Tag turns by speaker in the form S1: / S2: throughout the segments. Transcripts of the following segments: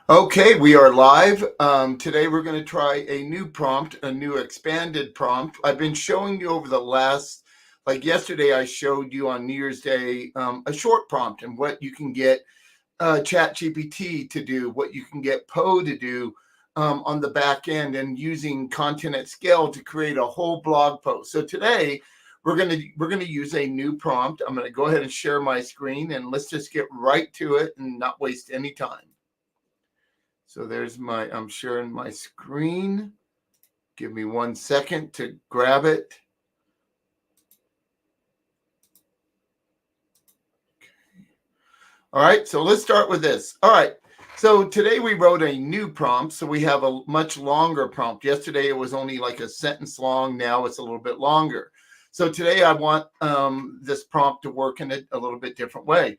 S1: Okay, we are live. Today we're going to try a new prompt, a new expanded prompt. I've been showing you over the last, like yesterday, I showed you on New Year's Day a short prompt and what you can get ChatGPT to do, what you can get Poe to do on the back end, and using content at scale to create a whole blog post. So today we're gonna use a new prompt. I'm going to go ahead and share my screen, and let's just get right to it and not waste any time. So there's I'm sharing my screen. Give me 1 second to grab it. Okay. All right, so let's start with this. All right, so today we wrote a new prompt, so we have a much longer prompt. Yesterday it was only like a sentence long. Now it's a little bit longer. So today I want this prompt to work in a little bit different way.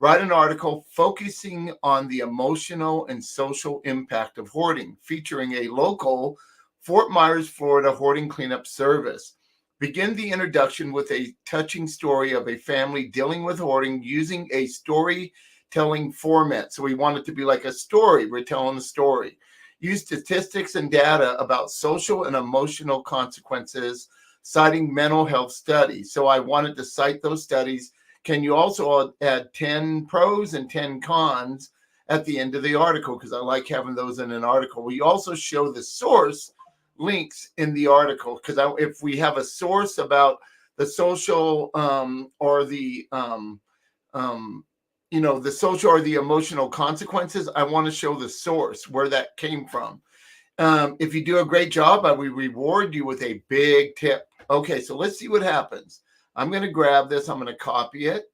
S1: Write an article focusing on the emotional and social impact of hoarding, featuring a local Fort Myers, Florida hoarding cleanup service. Begin the introduction with a touching story of a family dealing with hoarding using a storytelling format. So we want it to be like a story. We're telling a story. Use statistics and data about social and emotional consequences, citing mental health studies. So I wanted to cite those studies. Can you also add 10 pros and 10 cons at the end of the article? Because I like having those in an article. We also show the source links in the article, because if we have a source about the social or the the social or the emotional consequences, I want to show the source where that came from. If you do a great job, I will reward you with a big tip. Okay, so let's see what happens. I'm going to grab this. I'm going to copy it.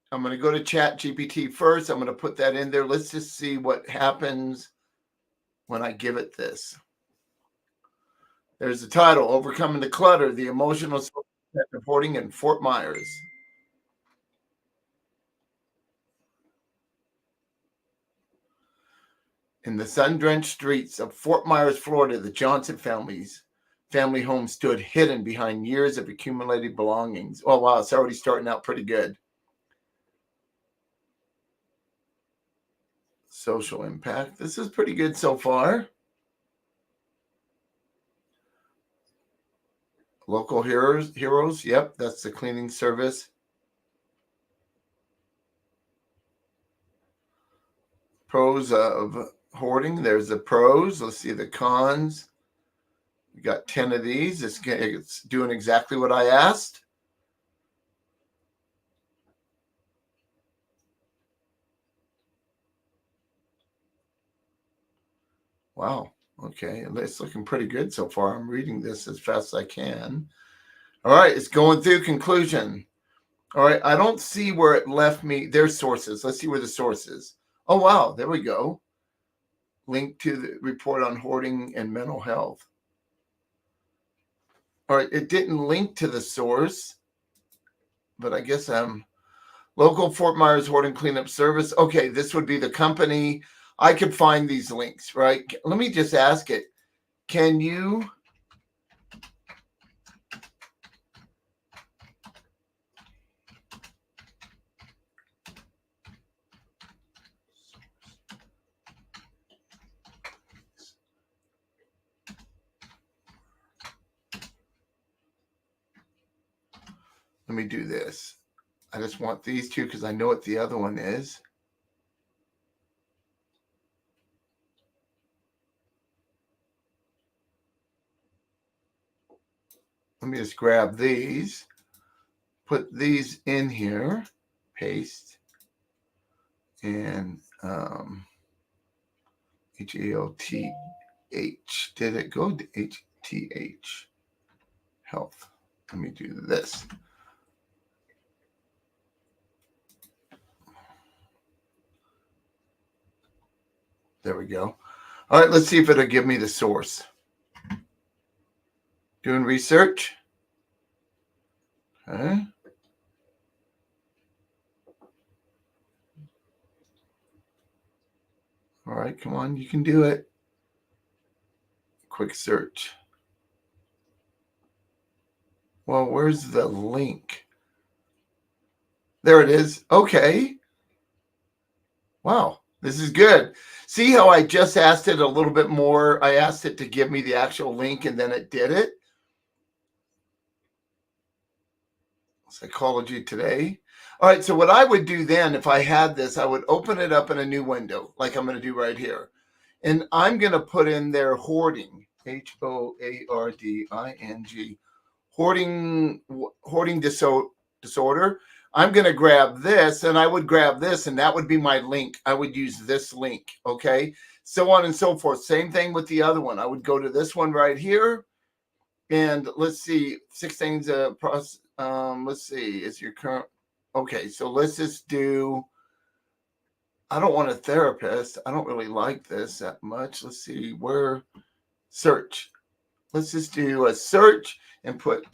S1: I'm going to go to ChatGPT first. I'm going to put that in there. Let's just see what happens when I give it this. There's the title, Overcoming the Clutter, the Emotional Impact of Hoarding in Fort Myers. In the sun-drenched streets of Fort Myers, Florida, the Johnson family home stood hidden behind years of accumulated belongings. Oh, wow, it's already starting out pretty good. Social impact. This is pretty good so far. Local heroes. Yep, that's the cleaning service. Pros of hoarding. There's the pros. Let's see the cons. We got 10 of these. It's doing exactly what I asked. Wow. Okay. It's looking pretty good so far. I'm reading this as fast as I can. All right. It's going through conclusion. All right. I don't see where it left me. There's sources. Let's see where the source is. Oh, wow. There we go. Link to the report on hoarding and mental health. All right. It didn't link to the source, but I guess local Fort Myers hoarding cleanup service. Okay. This would be the company. I could find these links, right? Let me just ask it. Can you let me do this. I just want these two because I know what the other one is. Let me just grab these, put these in here, paste, and HALTH. Did it go to HTH? Health. Let me do this. There we go. All right, let's see if it'll give me the source. Doing research. Okay. All right, come on, you can do it. Quick search. Well, where's the link? There it is. Okay. Wow, this is good. See how I just asked it a little bit more? I asked it to give me the actual link and then it did it. Psychology Today. All right, so what I would do then if I had this, I would open it up in a new window like I'm going to do right here. And I'm going to put in there hoarding, Hoarding, hoarding disorder. I'm going to grab this and I would grab this and that would be my link. I would use this link. Okay. So on and so forth. Same thing with the other one. I would go to this one right here and let's see, 6 things. Let's see, is your current. Okay. So let's just do, I don't want a therapist. I don't really like this that much. Let's see where search. Let's just do a search and put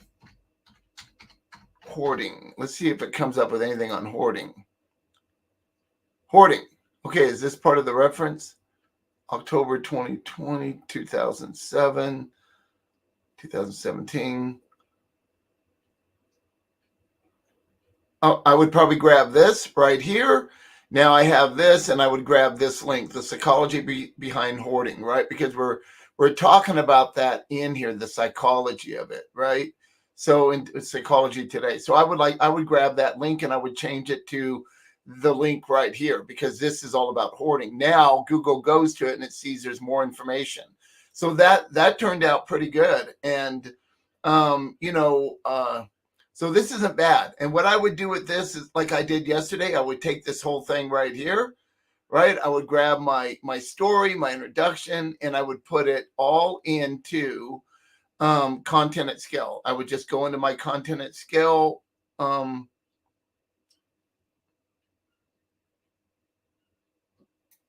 S1: hoarding. Let's see if it comes up with anything on hoarding. Hoarding. Okay, is this part of the reference? October 2020, 2007, 2017. Oh, I would probably grab this right here. Now I have this, and I would grab this link, the psychology behind hoarding, right? Because we're talking about that in here, the psychology of it, right? So in Psychology Today. So I would grab that link and I would change it to the link right here because this is all about hoarding. Now Google goes to it and it sees there's more information. So that turned out pretty good. And so this isn't bad. And what I would do with this is like I did yesterday, I would take this whole thing right here, right? I would grab my story, my introduction, and I would put it all into content at scale. I would just go into my content at scale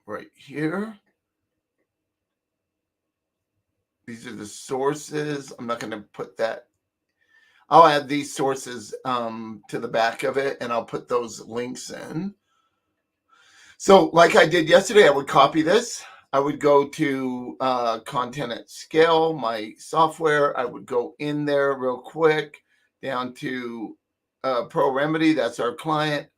S1: right here. These are the sources. I'm not going to put that. I'll add these sources to the back of it and I'll put those links in. So like I did yesterday, I would copy this. I would go to content at scale, my software. I would go in there real quick down to Pro Remedy. That's our client.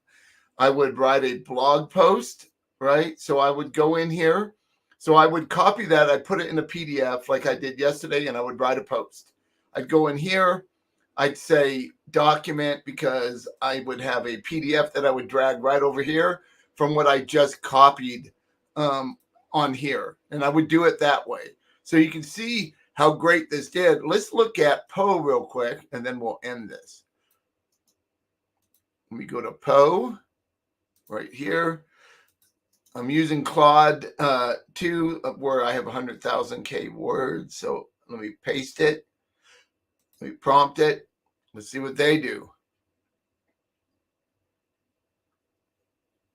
S1: I would write a blog post, right? So I would go in here. So I would copy that. I'd put it in a PDF like I did yesterday, and I would write a post. I'd go in here. I'd say document because I would have a PDF that I would drag right over here from what I just copied on here. And I would do it that way. So you can see how great this did. Let's look at Poe real quick, and then we'll end this. Let me go to Poe right here. I'm using Claude 2 where I have 100,000 K words. So let me paste it. Let me prompt it. Let's see what they do.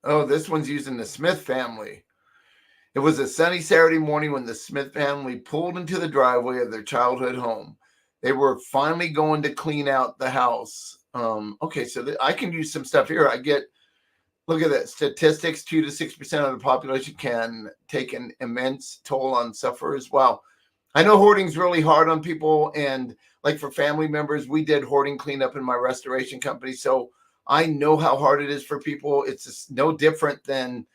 S1: Oh, this one's using the Smith family. It was a sunny Saturday morning when the Smith family pulled into the driveway of their childhood home. They were finally going to clean out the house. Okay, so I can use some stuff here. I get, look at that, statistics, 2 to 6% of the population can take an immense toll on sufferers. Wow. I know hoarding's really hard on people. And like for family members, we did hoarding cleanup in my restoration company. So I know how hard it is for people. It's just no different than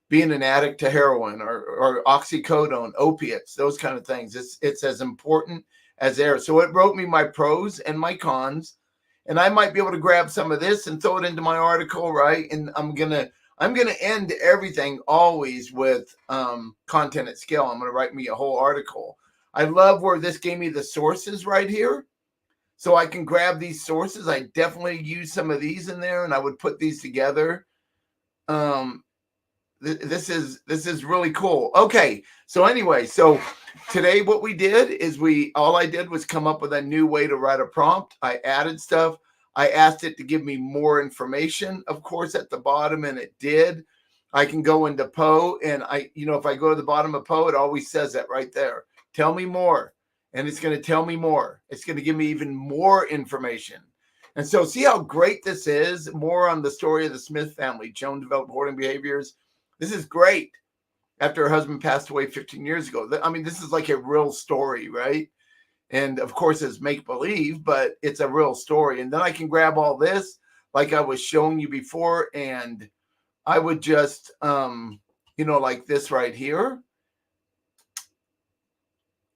S1: being an addict to heroin or oxycodone, opiates, those kind of things. It's as important as air. So it wrote me my pros and my cons, and I might be able to grab some of this and throw it into my article, right? And I'm gonna end everything always with content at scale. I'm gonna write me a whole article. I love where this gave me the sources right here. So I can grab these sources. I definitely use some of these in there, and I would put these together. This is really cool. Okay, so anyway, so today what we did is all I did was come up with a new way to write a prompt. I added stuff. I asked it to give me more information, of course, at the bottom, and it did. I can go into Poe, and if I go to the bottom of Poe, it always says that right there. Tell me more, and it's going to tell me more. It's going to give me even more information. And so see how great this is? More on the story of the Smith family. Joan developed hoarding behaviors. This is great. After her husband passed away 15 years ago. I mean, this is like a real story, right? And of course, it's make-believe, but it's a real story. And then I can grab all this like I was showing you before, and I would just you know, like this right here,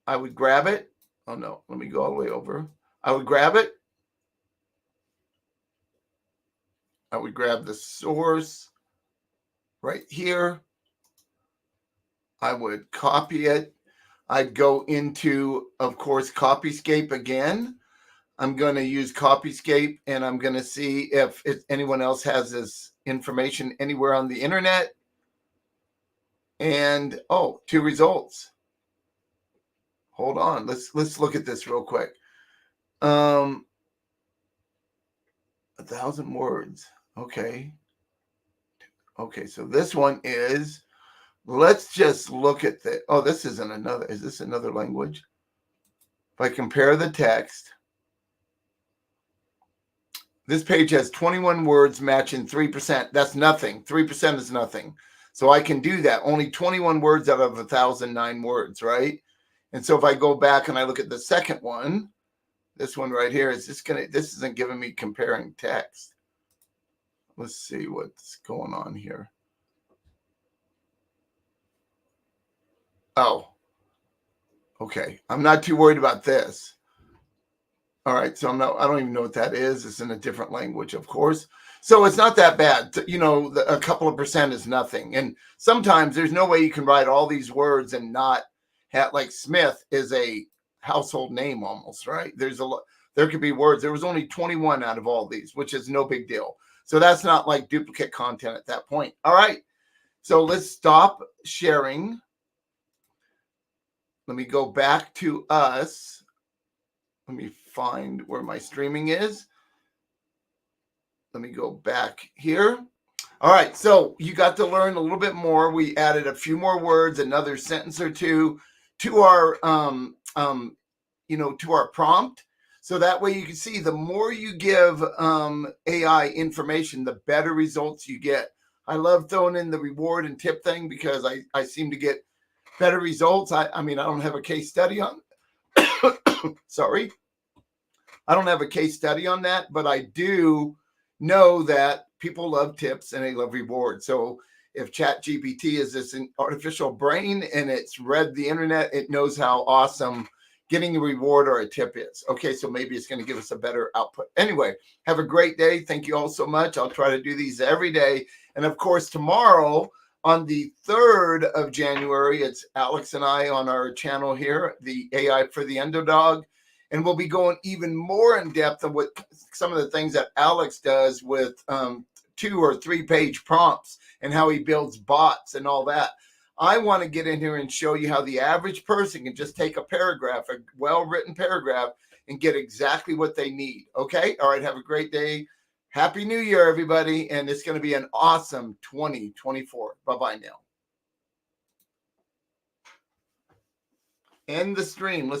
S1: I would grab it. Oh no, let me go all the way over. I would grab it. I would grab the source right here. I would copy it. I'd go into, of course, Copyscape again. I'm going to use Copyscape, and I'm going to see if anyone else has this information anywhere on the internet. And oh, 2 results. Hold on. Let's look at this real quick. 1,000 words. Okay. Okay, so this one is, let's just look at the, oh, this isn't another, is this another language? If I compare the text, this page has 21 words matching 3%. That's nothing. 3% is nothing. So I can do that. Only 21 words out of 1,009 words, right? And so if I go back and I look at the second one, this one right here, is this isn't giving me comparing text. Let's see what's going on here. Oh, okay. I'm not too worried about this. All right. So I don't even know what that is. It's in a different language, of course. So it's not that bad. You know, a couple of percent is nothing. And sometimes there's no way you can write all these words and not have, like Smith is a household name almost, right? There could be words. There was only 21 out of all these, which is no big deal. So that's not like duplicate content at that point. All right. So let's stop sharing. Let me go back to us. Let me find where my streaming is. Let me go back here. All right, so you got to learn a little bit more. We added a few more words, another sentence or two to our, to our prompt. So that way you can see the more you give AI information, the better results you get. I love throwing in the reward and tip thing because I seem to get better results. I mean, I don't have a case study on, sorry. I don't have a case study on that, but I do know that people love tips and they love rewards. So if ChatGPT is this artificial brain and it's read the internet, it knows how awesome getting a reward or a tip is. Okay, so maybe it's going to give us a better output. Anyway, have a great day. Thank you all so much. I'll try to do these every day. And of course, tomorrow on the 3rd of January, it's Alex and I on our channel here, the AI for the Underdog. And we'll be going even more in depth of what some of the things that Alex does with 2 or 3 page prompts and how he builds bots and all that. I want to get in here and show you how the average person can just take a paragraph, a well-written paragraph, and get exactly what they need. Okay? All right. Have a great day. Happy New Year, everybody. And it's going to be an awesome 2024. Bye-bye now. End the stream. Let's